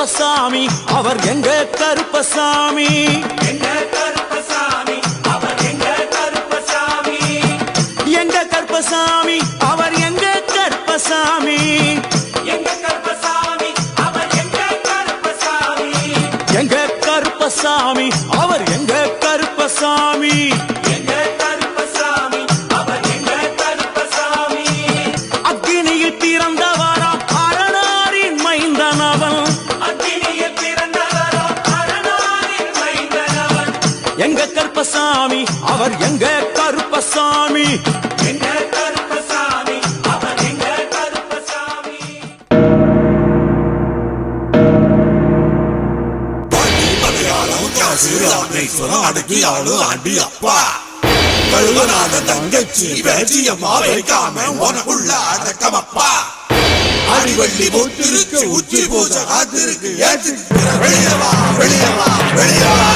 கருப்பசாமி அவர் எங்க கருப்பசாமி எங்க கருப்பசாமி அவர் எங்க கருப்பசாமி எங்க கருப்பசாமி அவர் எங்க கருப்பசாமி எங்க கருப்பசாமி அவர் எங்க கருப்பசாமி எங்க கருப்பசாமி அவர் எங்க கருப்பசாமி எங்க கருப்பசாமி அவர் எங்க கருப்பசாமி அக்னியில் பிறந்தவரா அரணாரின் மைந்தனவன் அக்னியில் பிறந்தவரோ அரணாரின் மைந்தனவன் எங்க கருப்பசாமி அவர் எங்க கருப்பசாமி எங்க கருப்பசாமி அவர் எங்க கருப்பசாமி அடி அப்பா கழுவனாத தங்கச்சி வேஜியம்மா வைக்காம உனக்குள்ள அடக்கமப்பா அடிவள்ளி முத்திருக்கு உச்சி பூஜை காத்திருக்கு ஏத்து வெளியவா வெளியவா வெளியவா